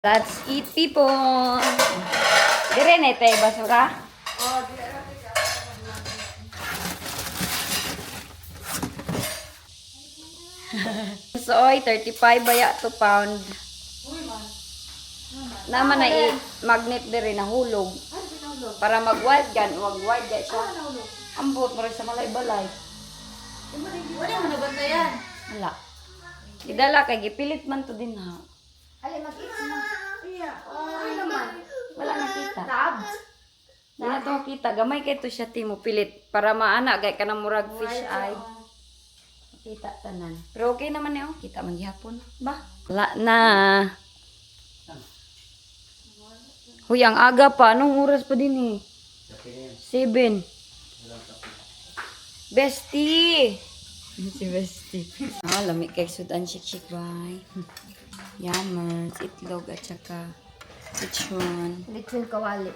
Let's eat people. Dire na ito basura. So, 35 baya to pound. Naman na magnet dire na hulog. Para mag-wild gan, mag-wild gan siya. Ambot mo rin sa malay-balay. Wala mo nabantayan. Wala. Idala kay gipilit man to din ha. Ali, mag-eat mo. Iya. Ay naman. Wala nakita. Tabs. Di na to kita. Gamay kay to siya timo pilit. Para maana gay ka ng murag fish eye. Kita tanan. Pero okay naman eh. Kita man gihapon. Ba? Wala na. Huy, ang aga pa. Anong oras pa din eh? 7. Bestie! Si Bestie. Lamig kay sudan shik-shik bay. Yamas, itlog at saka lechon. Lechon kawali.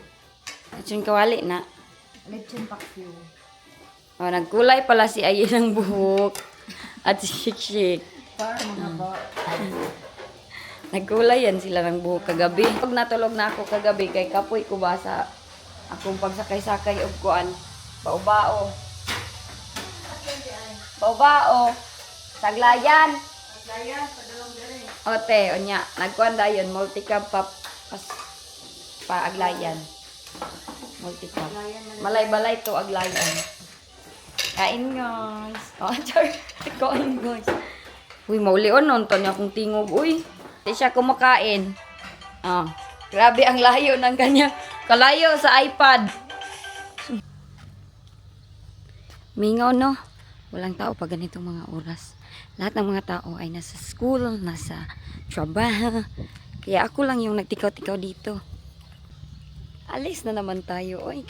Lechon kawali na. Lechon pakyo. Nagkulay pala si Ayin ng buhok. At si shik-shik. Para mga ba. Nagkulay yan sila ng buhok kagabi. Pag natulog na ako kagabi, kay kapoy ko ba sa akong pagsakay-sakay og kuan. Baobao. Baobao. Saglayan. Saglayan, padalong dire. Ote, onya. Nagkuan dayon, multicab pa aglayan. Multicab. Malay-balay to aglayan. Kain guys. Char. Kain guys. Uy, maulion nun. Tanya akong tingog. Uy. Di siya kumakain. Grabe ang layo ng kanya. Kalayo sa iPad. Mingaw no. Walang tao pag ganitong mga oras. Lahat ng mga tao ay nasa school, nasa trabaho. Kaya ako lang yung nagtikaw-tikaw dito. Alis na naman tayo. Oy,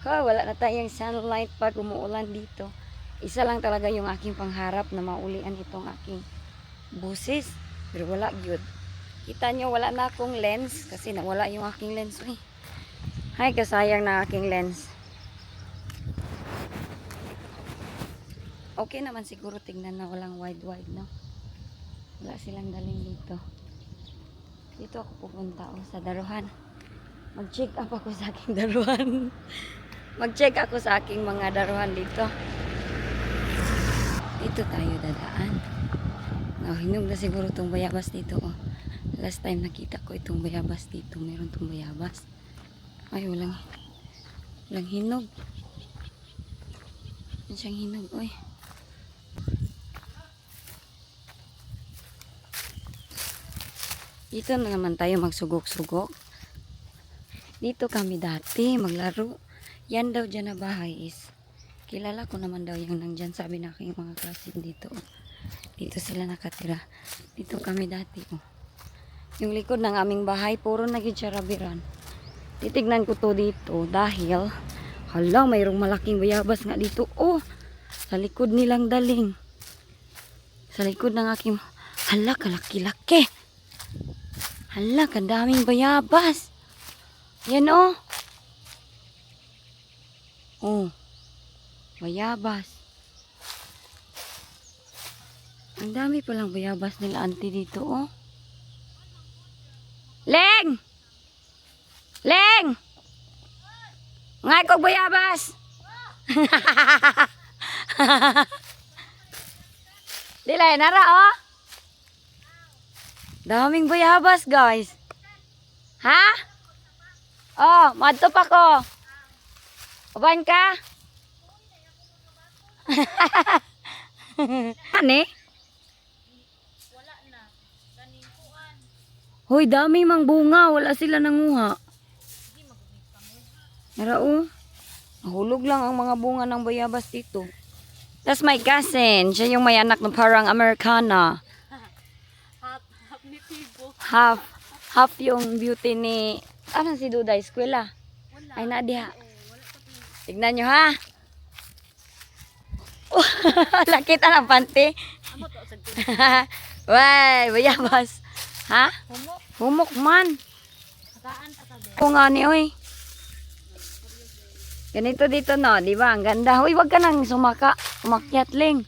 wala na tayong sunlight pag umuulan dito. Isa lang talaga yung aking pangharap na maulian itong aking busis. Pero wala yun. Kita nyo, wala na akong lens. Kasi nawala yung aking lens. Uy. Ay, kasayang na aking lens. Okay naman siguro tingnan na walang wide, no? Wala silang daling dito. Dito ako pupunta sa daruhan. Mag-check up ako sa aking daruhan. Mag-check ako sa aking mga daruhan dito. Dito tayo dadaan. Hinog na siguro itong bayabas dito. Last time nakita ko itong bayabas dito. Meron itong bayabas. Ay, walang hinog. Yan siyang hinog. Uy. Dito na naman tayo magsugok-sugok. Dito kami dati maglaro. Yan daw dyan na bahay is. Kilala ko naman daw yung nandyan. Sabi na aking mga klasin dito. Dito sila nakatira. Dito kami dati. Yung likod ng aming bahay, puro nagitsarabiran. Titignan ko to dito dahil hala, mayroong malaking bayabas nga dito. Sa likod nilang daling. Sa likod ng aking hala, kalaki-laki. Hala, kadaming bayabas. Yan bayabas. Ang dami palang bayabas nila auntie dito, Leng! Leng! Ngay kong bayabas! Dilay, nara, Daming bayabas, guys. Ha? Madto pa ko. Uban ka? Ani? Wala na. Kaningkuan. Hoy, dami mang bunga. Wala sila nanguha. Narao. Nahulog lang ang mga bunga ng bayabas dito. That's my cousin. Siya yung may anak na parang Americana. Half ni Tibo. Half yung beauty ni... Ano si Duda? Eskwela? Wala. Ay, Nadia. Wala pa din. Tignan nyo, ha? Lakit ang panty. Amo to sa Way, bayabas. Ha? Humok. Humok man. Saan ta ka be? Oo nga ni, oy. Ganito dito, no? Di ba? Ang ganda. Uy, wag ka nang umakyat, Ling.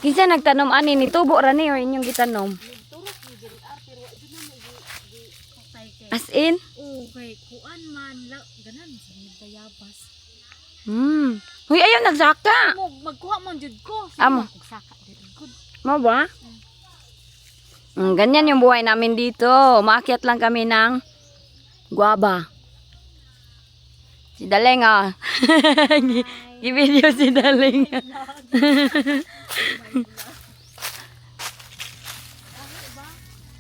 Kinsa nagtanom ani ni tubo ra ni or inyong gitanom? Turok ni pero di na mo gi patay kay. As in? Oh, kay kuan man ganan sa bayabas. Huy, ayaw nagsaka. Mo magkuha man jud ko. Amo. Saka diri good. Mo ba? Ganyan yung buhay namin dito. Umaakyat lang kami ng guaba. Si Daleng ah. Gi-video si Daleng.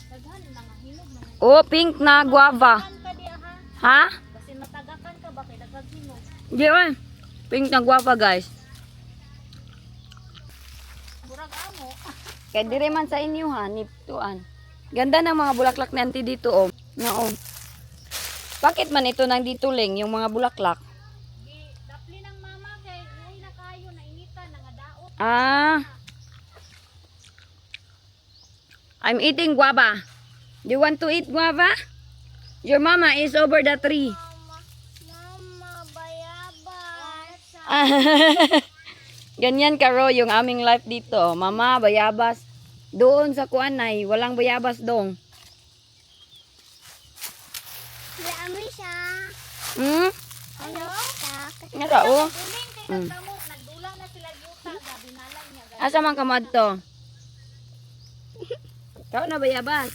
Daghan na nga hinog na. Oh, pink na guava. Kan ka diha ha. Ha? Kasi matagakan ka ba kay daghan hinog. Di ba? Pink na guava guys. Murag amo. Kaya dire man sa inyo ha, niptuan. Ganda ng mga bulaklak na auntie dito oh. Na oh. Bakit man ito nang dito ling yung mga bulaklak? Gi dapli ng mama kay ay na kayo na initan nga daot. Ah. I'm eating guava. Do you want to eat guava? Your mama is over the tree. Mama bayabas. Ganyan karo yung aming life dito. Mama, bayabas. Doon sa kuanay, walang bayabas dong. Ami siya. Ano? Nga oh. Uling kay nagdamo nagdula na sila yuta gabi nalang niya. Asa man kamad to? Kau na bayabas.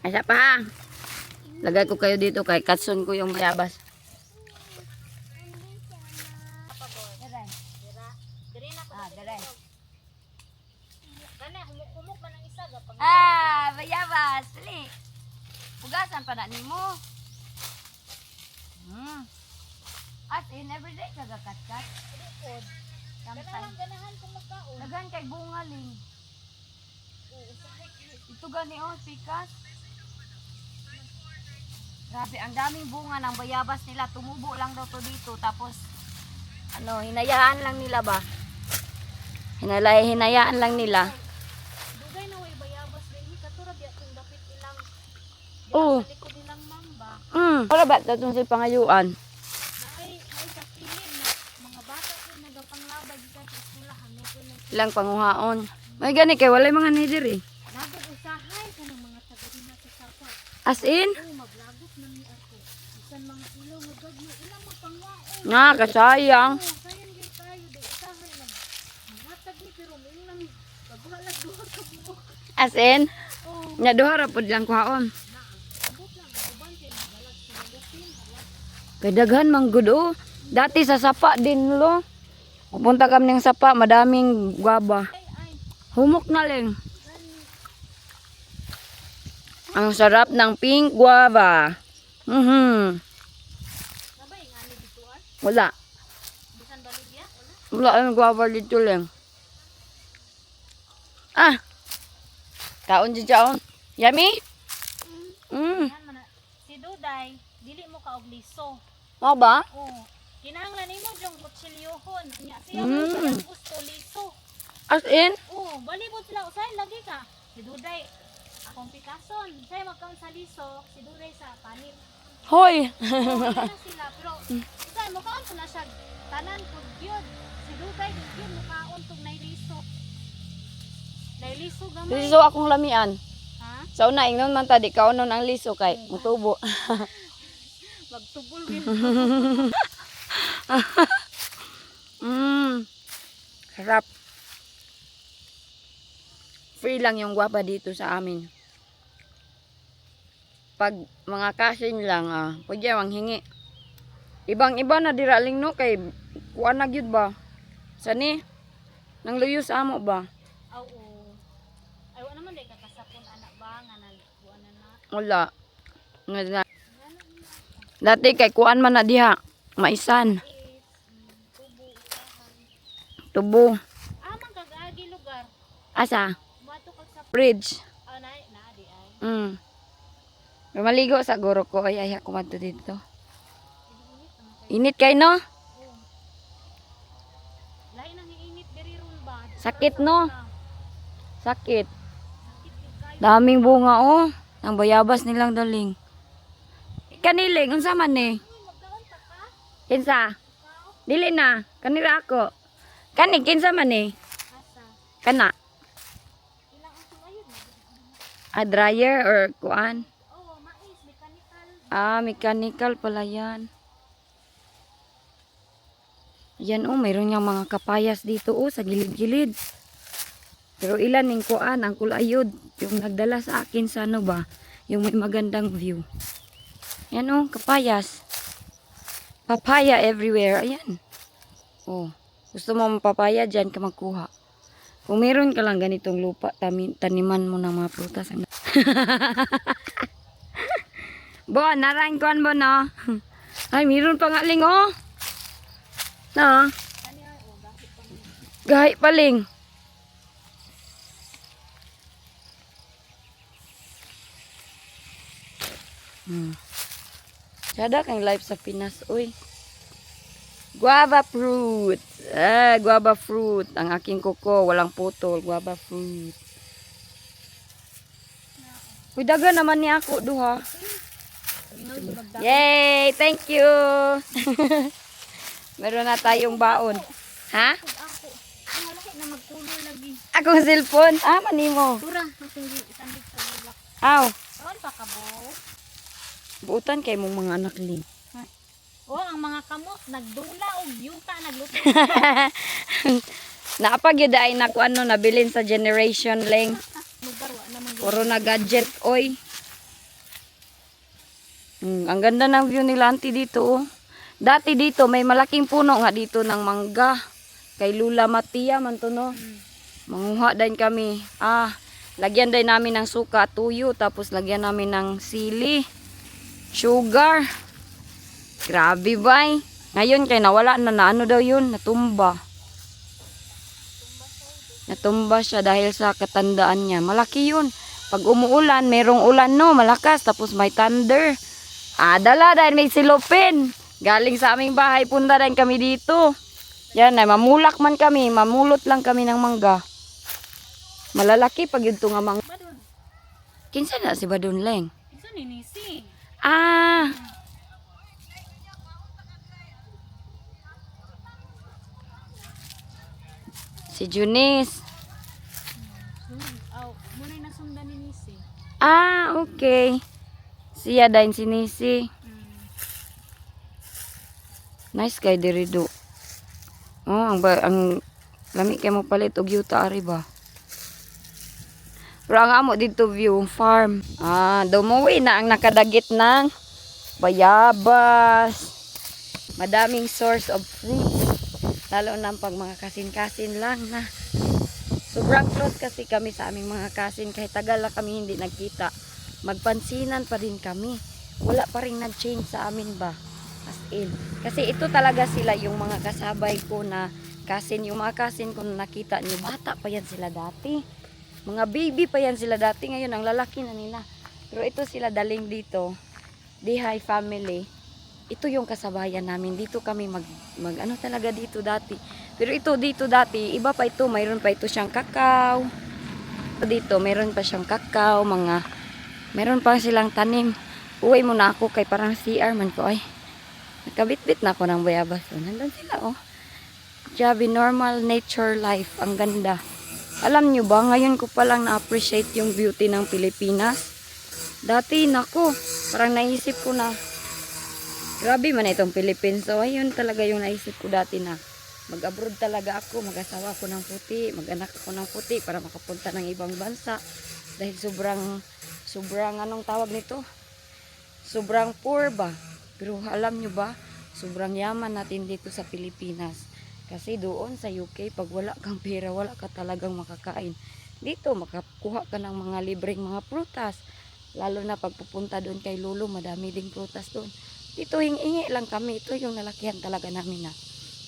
Asa pa ha? Lagay ko kayo dito kay katsun ko yung bayabas. Diri na pa. Dere. Kana humuk-humuk man ang isa gapang. Bayabas. Dali. Pugasan pa na nimo. As in, everyday kagakat-kat. Pod. Sometimes. Ganahan ko magkaon. Dagan kay bungaling. Ito gani oh, pikas. Grabe, ang daming bunga ng bayabas nila. Tumubo lang daw to dito. Tapos, ano, hinayaan lang nila ba? Hinayaan lang nila. Dugay na way bayabas dinhi katura biya kung dapit ilang. Oo. Sa likod ilang mamba. Para ba ito si pangayuan? Ay sa pilim na mga bata ko nagapanglabay gikan sa eskwelahan mo ko nag Ilang panguhaon. May gani kay walay mga nidir eh. nagod usahay kanang mga taga dinha sa sapa. As in? Oh maglagop na ni ako. Bisan mga ilaw nga gagyo ilang magpangwaon. Nga, kasayang. Oh sayan gyud tayo di usahay na. Matag ni pero mo nang pagwala duha ka buok. As in? Oh Nya duha ra pud lang kuhaon. abot lang uban kay balag sinagupin. Kay daghan man gud oh. Dati sa sapa din lo. Pupunta kami ng sapa, madaming guaba. Ay Humok na lang. Ang sarap ng pink guava. nabay ngani dito ah. Wala. Bisan baligya wala. Wala ang guava dito lang. Ah. Kaon dyan dyan. Yummy? Yan man na. Si Duday, dili mo ka og liso. Mo ba? Oh. Kinahanglan nimo jong kutsilyohon. Nya siya mo gusto liso. As in? Oh, balibot sila usay lagi ka. Si Duday akong pikason. Say magkaon sa liso, si Duday sa panit. Hoy. Oh, na sila pero say mo kaon na siya tanan pud gyud. Si Duday gyud mo kaon tug nay liso. Nay liso gamay. Liso akong lamian. Ha? Sa una, ingnon man tadi, kaunon ang liso kay mutubo. Magtubol gyud. Sarap. Free lang yung guapa dito sa amin. Pag mga kasin lang, pwede ang hingi. Ibang-iba na diraling no, kay kuan na gyud ba? Sani? Nang luyos amo ba? Oo. Ay wa naman day kakasapon anak ba nga nagkuan na. Wala. Nga na. Dati kay kuan man na diha. Maisan. Tubo. Amang kagagi lugar. Asa? Mato kag sa Bridge. na di ay. May maligo sa guro ko. Ay, ako madto dito. Init kay no? Lain nang iinit diri ron ba? Sakit no? Sakit. Sakit gyud kayo. Daming bunga oh. Ang bayabas nilang daling. Kaniling, unsa man ni? Magkaon ta ka? Kinsa? Dili na. Kanira ako. Kani, kinsa man ni? Asa? Kana. Ilang dryer or kuan? Oo, mais, mechanical. Mechanical pala yan. Yan mayroon niyang mga kapayas dito sa gilid-gilid. Pero ilan yung kuan, ang kulayod. Yung nagdala sa akin sa ano ba? Yung may magandang view. Yan kapayas. Papaya everywhere. Ayan. Gusto mo papaya, dyan ka magkuha. Kung meron ka lang ganitong lupa, taniman mo ng mga prutas. Bo, narain kuan bo no? Ay, meron pa nga ling Na? Gahi paling. Sada kang life sa Pinas, uy. Guava fruit. Guava fruit. Ang aking kuko, walang putol. Guava fruit. Uy, daga naman ni ako, duha. Yay! Thank you! Meron na tayong baon. Ha? Ako. Ang malaki na magtuloy lagi. Akong cellphone. Manimo. Pura, matinggi isandig sa bulak. Aw. Saan pa ka bo? Buutan kay mong mga anak lin. Ang mga kamot nagdula og yuta nagluto. Naapag yun ay naku nabilin sa generation leng. Mugarwa naman. Puro na gadget, oy. Ang ganda ng view nila auntie dito. Dati dito may malaking puno nga dito ng mangga. Kay Lula Matia man to no. Manguha din kami. Lagyan din namin ng suka, tuyo, tapos lagyan namin ng sili, sugar. Grabe bay. Ngayon kay nawala na ano daw yun, natumba. Natumba siya dahil sa katandaan niya. Malaki yun. Pag umuulan, merong ulan no, malakas, tapos may thunder. Dala dahil may silupin. Galing sa aming bahay, punta rin kami dito. Yan ay, mamulak man kami, mamulot lang kami ng mangga. Malalaki pag yun nga mangga. Badun. Kinsa na si Badun Leng? Isa ni Nisi. Si Junis. Muna'y nasundan ni Nisi. Okay. Siya din si Nisi. Nice kay diri do. Ang lami kay mo palit og yuta ari ba. Pero ang amo dito view farm. Dumuwi na ang nakadagit ng bayabas. Madaming source of fruits. Lalo na pag mga kasin-kasin lang na. Sobrang close kasi kami sa aming mga kasin. Kahit tagal na kami hindi nagkita. Magpansinan pa rin kami. Wala pa rin nag-change sa amin ba. As in. Kasi ito talaga sila yung mga kasabay ko na kasin. Yung mga kasin ko na nakita niyo. Bata pa yan sila dati. Mga baby pa yan sila dati. Ngayon ang lalaki na nila. Pero ito sila daling dito. Dihay family. Ito yung kasabayan namin. Dito kami mag ano talaga dito dati. Pero ito dito dati, iba pa ito. Mayroon pa ito siyang kakao. Dito, mayroon pa siyang kakao. Mayroon pa silang tanim. Uwi muna ako kay parang CR man ko. Ay, nakabitbit na ako ng bayabas. Nandun sila Grabe, normal nature life. Ang ganda. Alam nyo ba, ngayon ko palang na-appreciate yung beauty ng Pilipinas. Dati, nako, parang naisip ko na, grabe man itong Philippines. So, ayun talaga yung naisip ko dati na mag-abroad talaga ako, mag-asawa ako ng puti, mag-anak ako ng puti para makapunta ng ibang bansa. Dahil sobrang anong tawag nito? Sobrang poor ba? Pero alam nyo ba, sobrang yaman natin dito sa Pilipinas. Kasi doon sa UK, pag wala kang pera, wala ka talagang makakain. Dito, makakuha ka ng mga libreng mga prutas. Lalo na pag pupunta doon kay Lolo, madami ding prutas doon. Dito hingi lang kami. Ito yung nalakihan talaga namin na.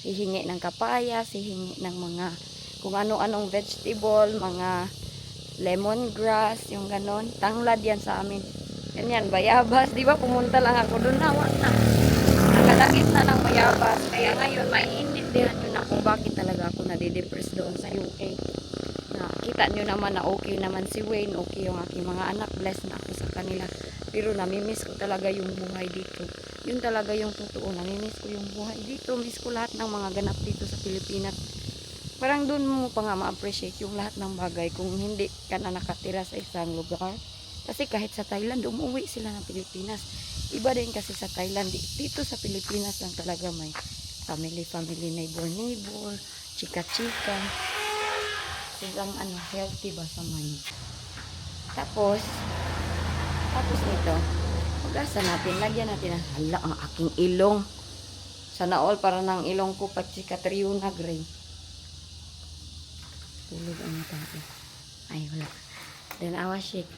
Hihingi ng kapayas, hihingi ng mga kung ano-anong vegetable, mga lemongrass, yung ganon. Tanglad yan sa amin. Ganyan, bayabas. Di ba pumunta lang ako doon na. Nakadagit na ng bayabas. Kaya ngayon, maiintindihan nyo na kung bakit talaga ako nadidepress doon sa UK. Kita nyo naman na okay naman si Wayne, okay yung aking mga anak, blessed na ako sa kanila. Pero namimiss ko talaga yung buhay dito. Yun talaga yung totoo, namimiss ko yung buhay dito. Miss ko lahat ng mga ganap dito sa Pilipinas. Parang doon mo pa nga ma-appreciate yung lahat ng bagay kung hindi ka na nakatira sa isang lugar. Kasi kahit sa Thailand, umuwi sila ng Pilipinas. Iba din kasi sa Thailand. Dito sa Pilipinas lang talaga may family, neighbor, chika-chika. Silang healthy ba sa mind. Tapos nito, hugasan natin, lagyan natin ng hala, ang aking ilong. Sana all, para ng ilong ko, pati Catriona Gray. Tulog ang tao. Ay, wala. Then, awa shake.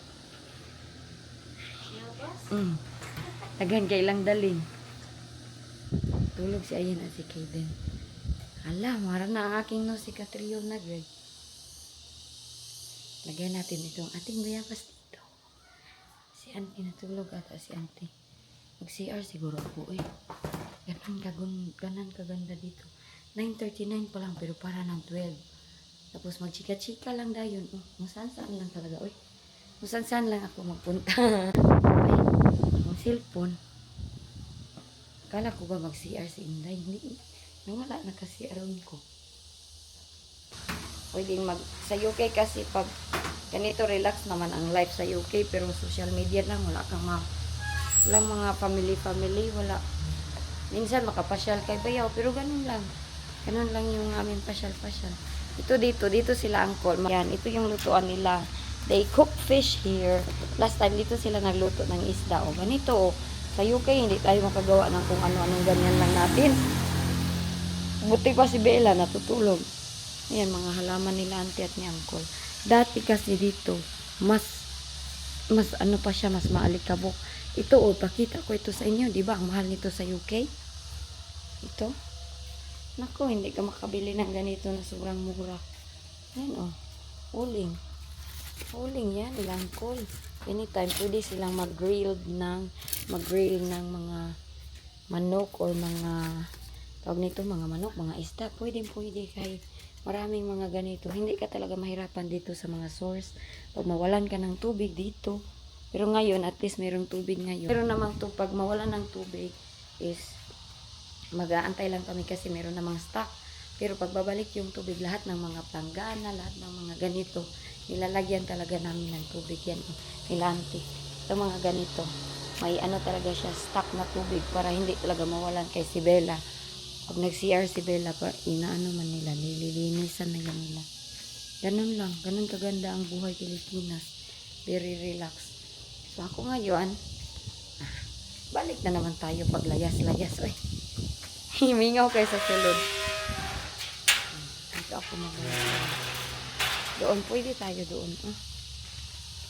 Tagan kay lang dalin. Tulog si Ayan at si Kaden. Hala, mara na ang aking no si Catriona Gray. Lagyan natin itong ating bayabas dito. Si auntie natulog ata si auntie. Mag-CR siguro ako eh. Ganan kaganda dito. 9:39 pa lang pero para ng 12. Tapos magchika-chika lang dayon. Saan lang talaga. Uy, saan lang ako magpunta. Ay, ang cellphone. Kala ko ba mag-CR si Inday? Hindi. Nawala na kasi around ko. Pwedeng sa UK kasi pag ganito relax naman ang life sa UK pero social media lang wala kang walang mga family wala. Minsan makapasyal kay bayaw pero ganun lang yung aming pasyal. Dito sila angkol. Yan, ito yung lutuan nila. They cook fish here. Last time dito sila nagluto ng isda o ganito. Sa UK hindi tayo makagawa ng kung ano-anong ganyan lang natin. Buti pa si Bella natutulog. Ayan, mga halaman nila auntie at ni uncle. Dati kasi dito, mas ano pa siya, mas maalikabok. Ito, pakita ko ito sa inyo. Diba, ang mahal nito sa UK? Ito. Nako, hindi ka makabili ng ganito na sobrang mura. Ayan, Uling. Uling yan, langkol. Anytime, pwede silang mag-grill ng mga manok or mga tawag nito, mga manok, mga isda. Pwede kay maraming mga ganito. Hindi ka talaga mahirapan dito sa mga source. Pag mawalan ka ng tubig dito. Pero ngayon, at least mayroong tubig ngayon. Pero naman to, pag mawalan ng tubig is mag-aantay lang kami kasi meron namang stock. Pero pag babalik yung tubig, lahat ng mga planggana, lahat ng mga ganito, nilalagyan talaga namin ng tubig yan. Nilanti. Ito mga ganito. May talaga siya, stock na tubig para hindi talaga mawalan kay si Bella. Pag nag-CR si Bella, inaano man nila, nililinisan na yan nila. Ganun lang. Ganun kaganda ang buhay Pilipinas. Very relaxed. So ako ngayon, balik na naman tayo pag layas-layas. Uy, himingaw kayo sa sulod. Dito ako mag-layas. Doon, pwede tayo doon.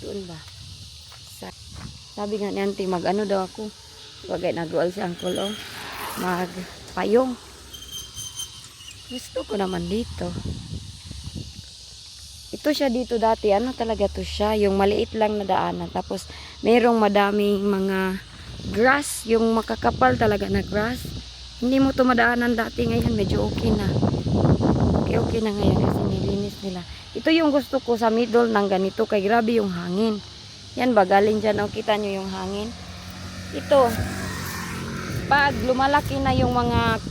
Doon ba? Sabi nga ni auntie, mag-ano daw ako. Bagay, nag-ual si uncle, magpayong. Gusto ko naman dito. Ito siya dito dati. Ano talaga to siya? Yung maliit lang na daanan. Tapos, mayroong madaming mga grass. Yung makakapal talaga na grass. Hindi mo to madaanan dati. Ngayon, medyo okay na. Okay na ngayon kasi nilinis nila. Ito yung gusto ko sa middle ng ganito. Kay grabe yung hangin. Yan ba? Galing dyan. Kita nyo yung hangin. Ito. Pag lumalaki na yung mga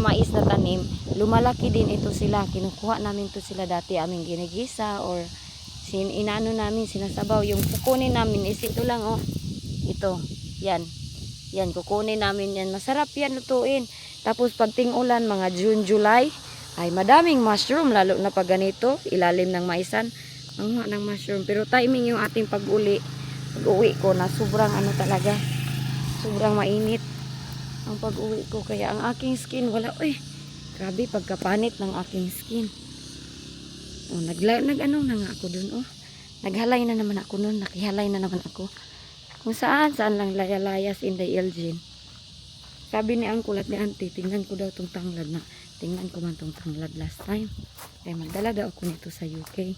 mais na tanim, lumalaki din ito sila. Kinukuha namin to sila dati aming ginigisa or inano namin, sinasabaw. Yung kukunin namin is ito lang, ito, yan, kukunin namin yan. Masarap yan lutuin. Tapos pag ting-ulan, mga June, July, ay madaming mushroom, lalo na pag ganito, ilalim ng maisan, ang ng mushroom. Pero timing yung ating pag-uwi ko na sobrang talaga, sobrang mainit ang pag-uwi ko, kaya ang aking skin wala, grabe pagkapanit ng aking skin. Nag-ano na nga ako dun, naghalay na naman ako nun, nakihalay na naman ako kung saan lang layas in the Elgin. Sabi ni uncle at ni auntie, tingnan ko daw tong tanglad na, tingnan ko man tong tanglad last time, kaya magdala daw ako nito sa UK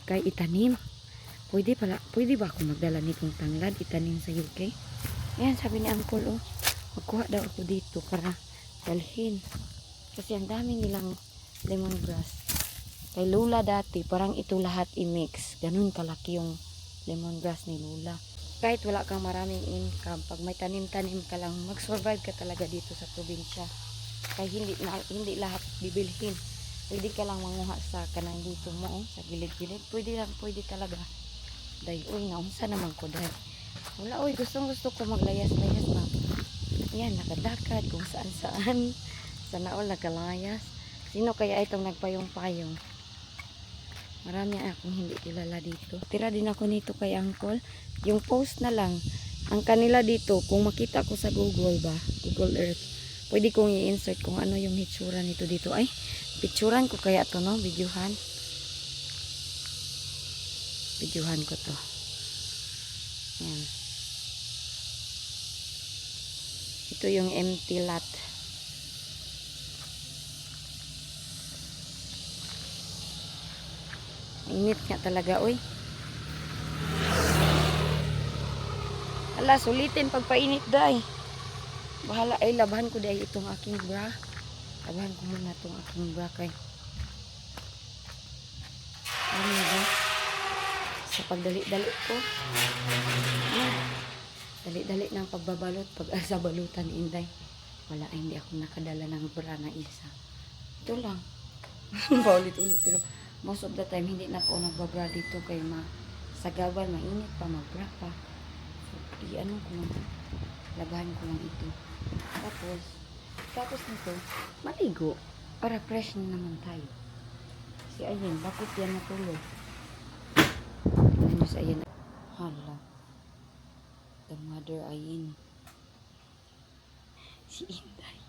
kay itanim. Pwede ba ako magdala nitong tanglad itanim sa UK? Ayan, sabi ni uncle, magkuha daw ako dito para dalhin. Kasi ang dami nilang lemongrass. Kay Lula dati, parang ito lahat i-mix. Ganun kalaki yung lemongrass ni Lula. Kahit wala kang maraming income, pag may tanim-tanim ka lang, mag-survive ka talaga dito sa probinsya. Kaya hindi lahat bibilhin. Pwede ka lang manguha sa kanang dito mo, sa gilid-gilid. Pwede talaga. Day, uy, naunsa naman ko, day. Wala, uy, gusto ko maglayas-layas na. Yan, nakadakad kung saan-saan. Sana all nakalayas. Sino kaya itong nagpayong-payong? Marami akong hindi kilala dito. Tira din ako nito kay Uncle. Yung post na lang. Ang kanila dito, kung makita ko sa Google ba, Google Earth, pwede kong i-insert kung ano yung hitsura nito dito. Ay, picturean ko kaya to, no? Videohan. Videohan ko to. Yan. Ito yung empty lot. Init nga talaga, uy. Ala, sulitin pagpainit, day. Bahala, ay, labahan ko day itong aking bra. Labahan ko muna itong aking bra kay. Ano ba? Sa pagdali-dali ko. Dali-dali ng pagbabalot. Pag sa balutan, inday. Wala, ay, hindi ako nakadala ng bra na isa. Ito lang. Paulit-ulit. Pero most of the time, hindi na ako nagbabra dito kay sagabal, mainit pa, magbra pa. So, i-ano ko lang. Labahan ko lang ito. Tapos nito, maligo. Para fresh na naman tayo. Si Ayen, bakit yan natulog? Tingnan nyo si Ayen. Hala. The mother Ayen. Si Inday.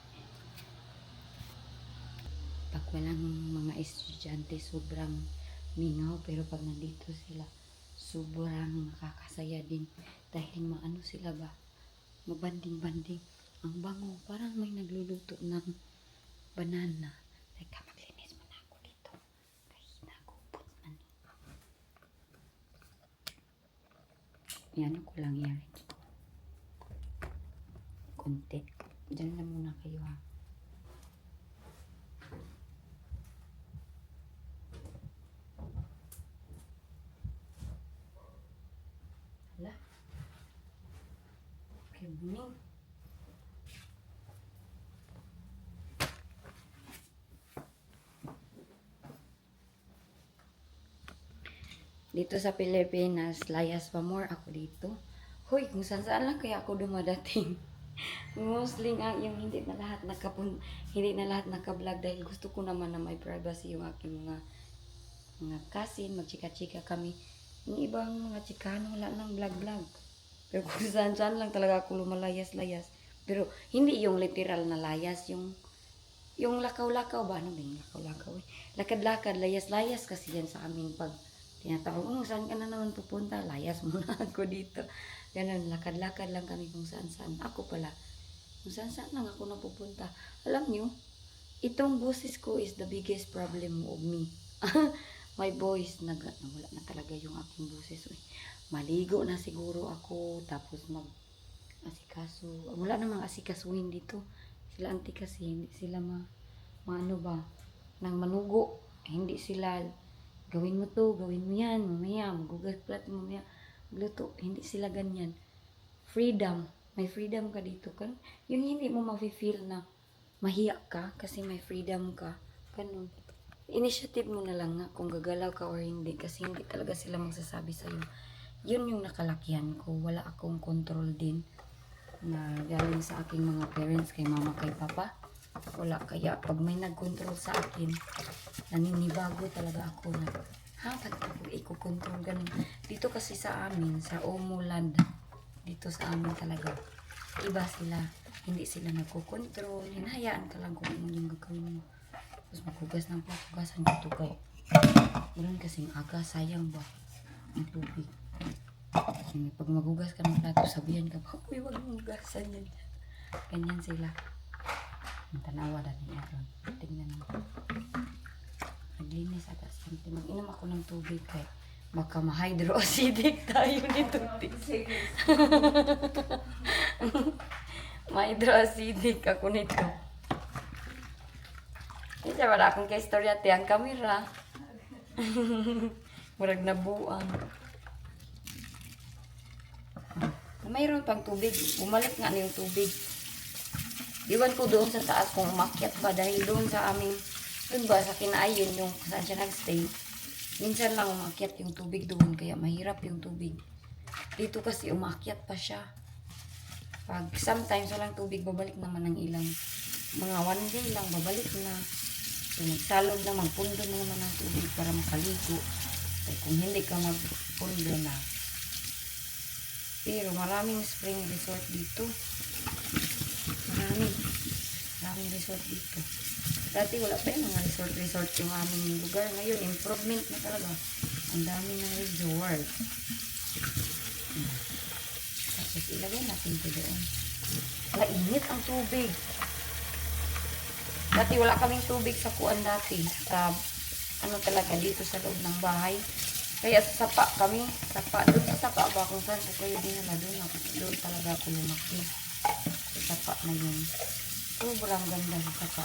Pag walang mga estudyante, sobrang mingaw. Pero pag nandito sila, sobrang nakakasaya din. Dahil maano sila ba? Mabanding-banding. Ang bango, parang may nagluluto ng banana. Teka, maglinis mo na ako dito. Kahit nagupot man. Yan ko lang yan. Kunti. Diyan na muna kayo, ha. Hala. Okay, buning. Dito sa Pilipinas, layas pa more ako dito. Hoy, kung saan lang kaya ako dumadating. Mostly nga yung hindi na lahat naka-vlog dahil gusto ko naman na may privacy yung aking mga cousin, magchika-chika kami. Yung ibang mga chikano, wala nang vlog-vlog. Pero kung saan lang talaga ako lumalayas-layas. Pero hindi yung literal na layas, yung lakaw-lakaw ba? Ano ba yung lakaw-lakaw? Lakad-lakad, layas-layas kasi yan sa amin pag tinatawag, saan ka na naman pupunta? Layas muna ako dito. Ganun, lakad-lakad lang kami kung saan-saan. Ako pala, kung saan-saan lang ako napupunta. Alam nyo, itong boses ko is the biggest problem of me. My voice, nawala na talaga yung aking boses. Maligo na siguro ako, tapos asikaso. Wala namang asikasuhin dito. Sila auntie kasi, hindi sila maano ba, nang manugo. Hindi sila, gawin mo to, gawin mo yan, mamaya, magugas plat mo, mamaya, magluto. Hindi sila ganyan. Freedom. May freedom ka dito. Yung hindi mo ma-feel na mahiya ka kasi may freedom ka. Ganun. Initiative mo na lang nga kung gagalaw ka or hindi kasi hindi talaga sila magsasabi sa'yo. Yun yung nakalakihan ko. Wala akong control din na galing sa aking mga parents, kay mama, kay papa. Wala. Kaya pag may nag-control sa akin, naninibago talaga ako na ba't ako iko-control ganun. Dito kasi sa amin, sa Omoland, dito sa amin talaga, iba sila. Hindi sila nagko-control. Hinahayaan ka lang kung ano yung gagawin mo. Tapos maghugas ng paghugasan dito kayo. Meron kasing aga, sayang ba ang tubig. Pag maghugas ka ng plato, sabihan ka pa, uy, wag mong hugasan yan. Ganyan sila. Ang tanawa na niya ron. Tingnan mo. Naglinis ata simple. Mag-inom ako ng tubig kay baka ma-hydroacidic tayo nito. Ma-hydroacidic ako nito. Hindi wala akong kaistorya ti ang kamera. Murag nabuang. Mayroon pang tubig. Bumalik nga na yung tubig. Iwan ko doon sa taas kung umakyat pa dahil doon sa aming, doon ba sa Kinaayon yung saan siya nagstay. Minsan lang umakyat yung tubig doon, kaya mahirap yung tubig. Dito kasi umakyat pa siya. Pag sometimes walang tubig, babalik naman ng ilang mga 1 day lang, babalik na. So, magsalog na, magpundo na naman ng tubig para makaligo. So, kung hindi ka magpundo na. Pero maraming spring resort dito. Maraming resort dito. Dati wala pa yung mga resort yung aming lugar. Ngayon, improvement na talaga. Ang dami ng resort. Tapos ilagay natin ito doon. Mainit ang tubig. Dati wala kaming tubig sa kuan dati. Sa ano talaga dito sa loob ng bahay. Kaya sa sapa kami. Doon sa sapa ba kung saan ko kayo dinala doon. Doon talaga ako lumaki. Sa sapa na yun. Sobrang ganda sa sapa.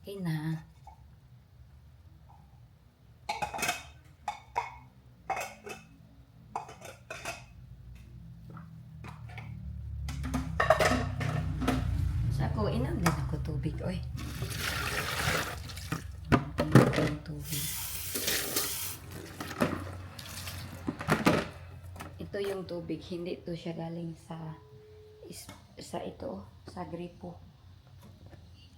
Okay na. Ako, inom din ako tubig, oy. Tubig. Ito yung tubig, hindi ito siya galing sa gripo.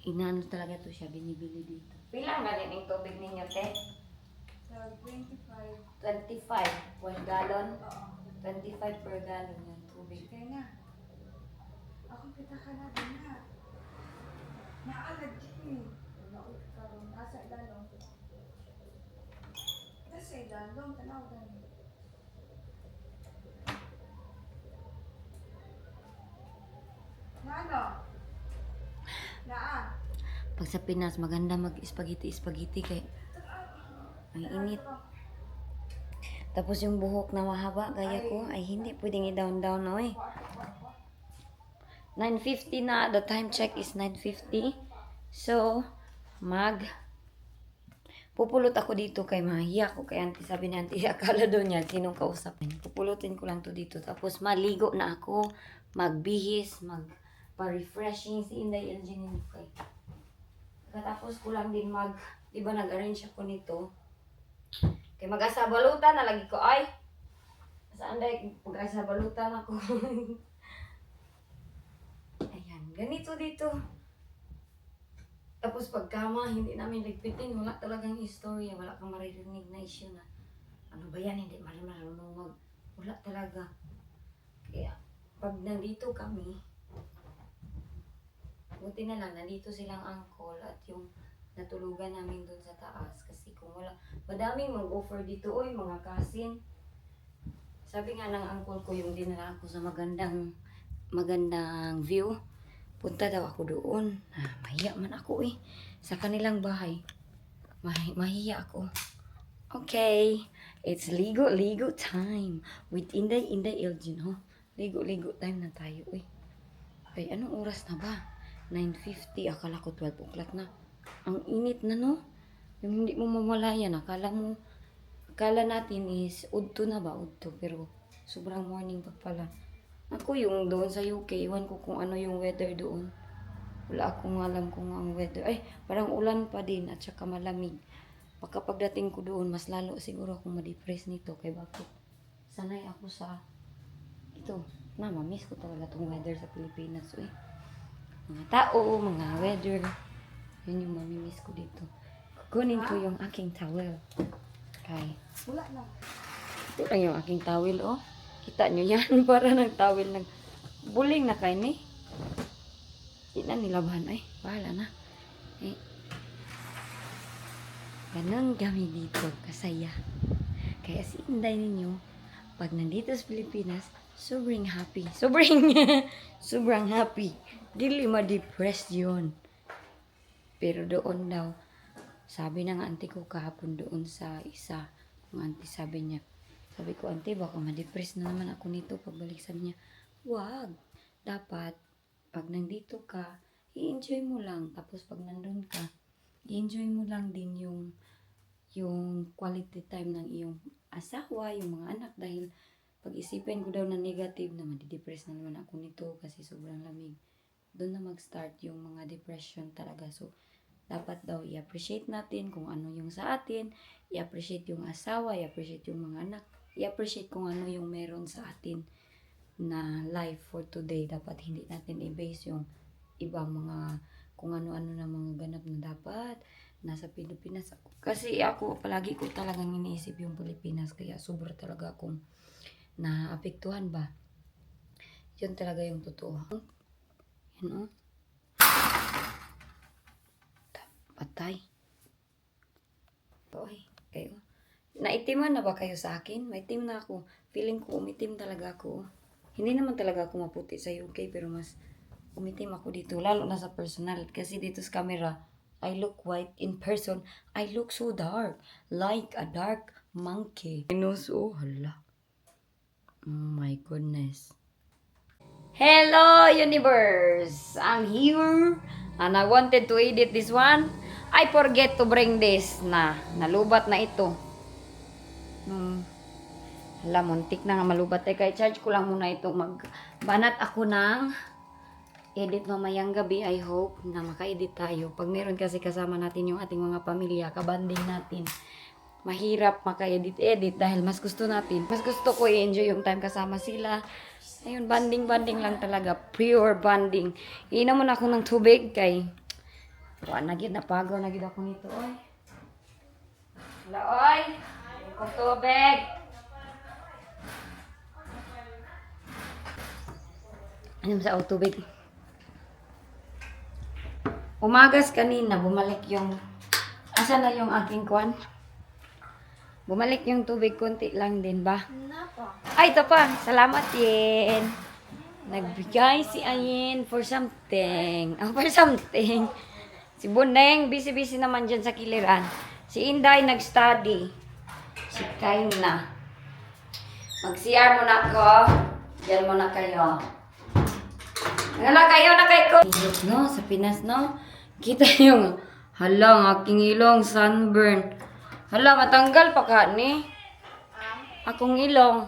Inano talaga ito siya, binibili dito. Pilang galing yung tubig ninyo, te? 25. 25 per gallon? Oo. 25 per gallon yung tubig. Kaya nga. Ako kita ka na din na. Naalag din eh. Naut ka ron. Nasa ilalong. Nasa ilalong. Tanaw gani. Na ano? Naa. Pag sa Pinas, maganda mag-spaghetti kay ang init. Tapos yung buhok na mahaba, gaya ko, ay hindi pwedeng i-down-down na, oy. 9:50 na, the time check is 9:50. So, pupulot ako dito kay mahiya ko. Kay auntie, sabi ni auntie, akala doon niya, sinong kausapin. Pupulutin ko lang to dito. Tapos, maligo na ako, magbihis, pa-refreshing si Inday Elgin kay. Katapos ko lang din diba nag-arrange ako nito. Kay mag-asa balutan na lagi ko, ay. Saan dahil pag-asa balutan ako. Ayan, ganito dito. Tapos pagkama, hindi namin ligpitin. Wala talagang istorya. Wala kang maririnig na issue na ano ba yan, hindi marunong wala talaga. Kaya, pag nandito kami, buti na lang, nandito silang uncle at yung natulugan namin doon sa taas. Kasi kung wala, madaming mag-offer dito, oy, mga kasin. Sabi nga ng uncle ko, yung dinala ako sa magandang view, punta daw ako doon. Mahiya man ako eh. Sa kanilang bahay. Mahiya ako. Okay. It's ligo time. With Inday Elgin, ho. Ligo time na tayo eh. Ay, anong oras na ba? 9:50. Akala ko 12 o'clock na. Ang init na, no? Yung hindi mo mamalayan. Akala natin is udto na ba? Udto. Pero sobrang morning pa pala. Ako yung doon sa UK, iwan ko kung ano yung weather doon. Wala akong alam kung ang weather. Ay, parang ulan pa din at saka malamig. Pagdating ko doon, mas lalo siguro akong ma-depress nito. Kaya bakit? Sanay ako sa ito. Mamiss ko talaga itong weather sa Pilipinas. So, mga tao, mga weather. Yun yung mamimiss ko dito. Kukunin ko yung aking towel. Okay. Wala na. Ito lang yung aking towel, oh. Kita nyo yan, para ng towel buling na kain eh. Hindi na nilabahan, ay, bahala na. Eh, ganun kami dito, kasaya. Kaya si Inday ninyo, pag nandito sa Pilipinas, sobrang happy. Sobrang happy. Dili ma-depressed yun. Pero doon daw, sabi ng auntie ko kahapon doon sa isa, ang auntie sabi niya, sabi ko, auntie, baka ma-depress na naman ako nito. Pagbalik, sabi niya, wag. Dapat, pag nandito ka, i-enjoy mo lang. Tapos pag nandun ka, i-enjoy mo lang din yung quality time ng iyong asawa, yung mga anak. Dahil pag isipin ko daw na negative na, madidepress na naman ako nito kasi sobrang lamig. doon na mag-start yung mga depression talaga. So, dapat daw i-appreciate natin kung ano yung sa atin, i-appreciate yung asawa, i-appreciate yung mga anak, i-appreciate kung ano yung meron sa atin na life for today. Dapat hindi natin i-base yung ibang mga kung ano-ano na mga ganap na dapat nasa Pilipinas ako. Kasi ako palagi ko talagang iniisip yung Pilipinas, kaya sobra talaga akong naapektuhan ba. Yun talaga yung totoo. Yan, oh. Patay. Oy, kayo. Naitiman na ba kayo sa akin? Maitim na ako. Feeling ko umitim talaga ako. Hindi naman talaga ako maputi sa UK, pero mas umitim ako dito. Lalo na sa personal. Kasi dito sa camera, I look white. In person, I look so dark. Like a dark monkey. My nose, oh, hala. Oh my goodness. Hello, universe! I'm here and I wanted to edit this one. I forget to bring this na nalubat na ito. Hala, muntik na nga malubat. Kaya charge ko lang muna ito. Magbanat ako ng edit mamayang gabi. I hope na maka-edit tayo. Pag meron kasi kasama natin yung ating mga pamilya, kabanding natin, mahirap maka-edit dahil mas gusto natin. Mas gusto ko i-enjoy yung time kasama sila. Ayun, banding lang talaga. Pure banding. Iinom muna ako ng tubig kay napagaw na gid ako nito, oy. Hala, oy. Kung tubig. Inom sa tubig. Umagas kanina, bumalik yung asa na yung aking kwan? Bumalik yung tubig, konti lang din ba? Ay, ito pa. Salamat, Yen. Nagbigay si Ayen for something. For something. Si Buneng, busy-busy naman dyan sa kiliran. Si Inday, nag-study. Si Kaina. Mag-CR muna ako. Diyan muna kayo. Wala kayo na kayo. No, sa Pinas, no? Kita yung halang aking ilong sunburn. Hala, matanggal pa ka ni. Akong ilong.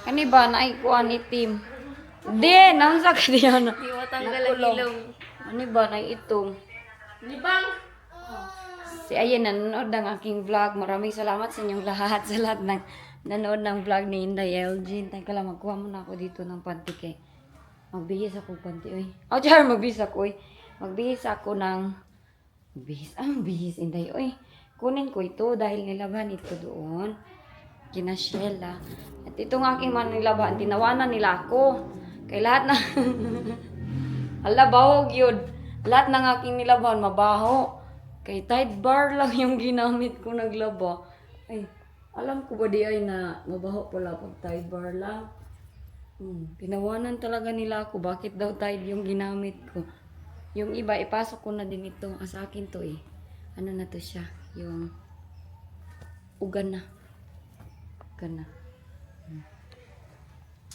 Kani ba naikuan itim? Di, namsa ka diyan. Di matanggal ang ilong. Ano ba na itong? Libang! Si Ayen nanonood ng aking vlog. Maraming salamat sa inyong lahat. Sa lahat ng nanood ng vlog ni Inday Elgin. Teka lang, magkuha muna ako dito ng panty kay. Magbihis ako panty, oy. Oh, char, magbihis ako, oy. Magbihis ako ng bihis, Inday. Oy, kunin ko ito dahil nilaban ito doon. Kina Sheila. At itong aking manilaban, tinawanan nila ako. Kay lahat na... Ala, bahog yun. Lahat ng aking nilaban, mabaho. Kay Tide Bar lang yung ginamit ko naglaba. Ay, alam ko ba di ay na mabaho pala pag Tide Bar lang. Tinawanan talaga nila ako. Bakit daw Tide yung ginamit ko? Yung iba, ipasok ko na din ito. Sa akin to eh. Ano na to siya? Yung ugan na. Ugan na.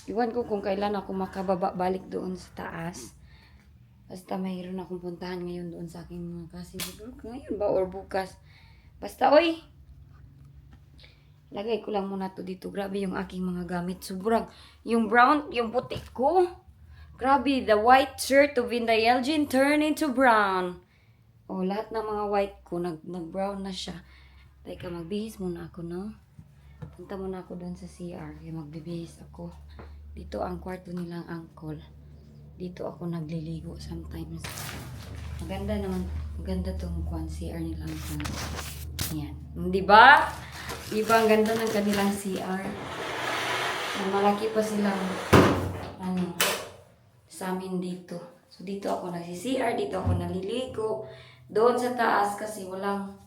Iwan ko kung kailan ako makababa balik doon sa taas. Basta mayroon akong puntahan ngayon doon sa aking mga kasi. Ngayon ba or bukas? Basta, oy! Lagay ko lang muna to dito. Grabe yung aking mga gamit. Sobrang, yung brown, yung puti ko. Grabe, the white shirt of Inday Elgin turned into brown. Oh, lahat ng mga white ko, nag-brown na siya. Teka, magbihis muna ako, no? Punta muna ako doon sa CR. Kaya magbibihis ako. Dito ang kwarto nilang uncle. Dito ako nagliligo sometimes. Maganda naman. Maganda tong CR nilang uncle. Ayan. Di ba? Di ba ang ganda ng kanilang CR? Malaki pa silang sa amin dito. So, dito ako nagsi-CR, dito ako naliligo. Doon sa taas kasi walang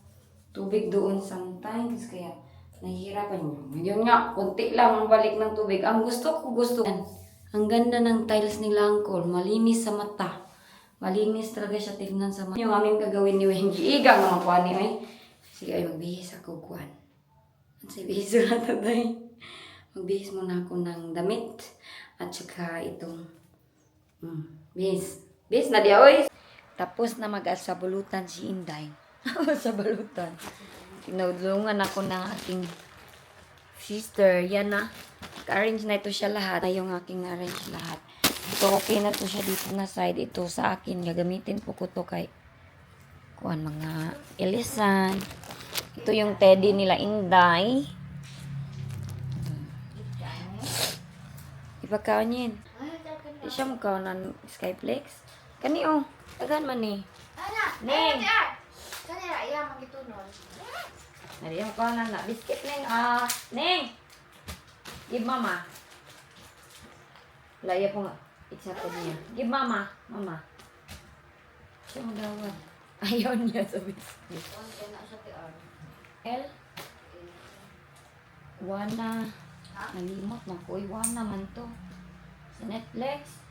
tubig doon sometimes. Kaya, nahihirapan mo. Yun nga, konti lang ang balik ng tubig. Ang gusto. Ang ganda ng tiles nila, uncle. Malinis sa mata. Malinis talaga siya tignan sa mata. Yung aming gagawin ni Wendy. Igang mga kuhan ni Wendy. Sige, ay magbihis ako kuhan. Sige, bihis na tatay. Magbihis muna ako ng damit. At saka itong Bis na dia, oy. Tapos na mag-asabulutan si Inday. Sabalutan. Tinulungan ako ng aking sister. Yan na. Arrange na ito siya lahat. Na yung aking arrange lahat. So, okay na to siya dito na side. Ito sa akin. Gagamitin po ko to kay kuan mga ilisan. Ito yung teddy nila Inday. Ipagkaon Di siya mukha ng Skyflex. Kani oh. Tagan man ni. Ning. Kanila, iya, magitunon. Nari yung mukha na biscuit Ning. Ning. Give mama. Laya po nga. It's niya. Give mama. Mama. Siya magawad. Ayaw niya sa biscuit. L. Wana. Nalimot na ko. Wana man to. Sa Netflix.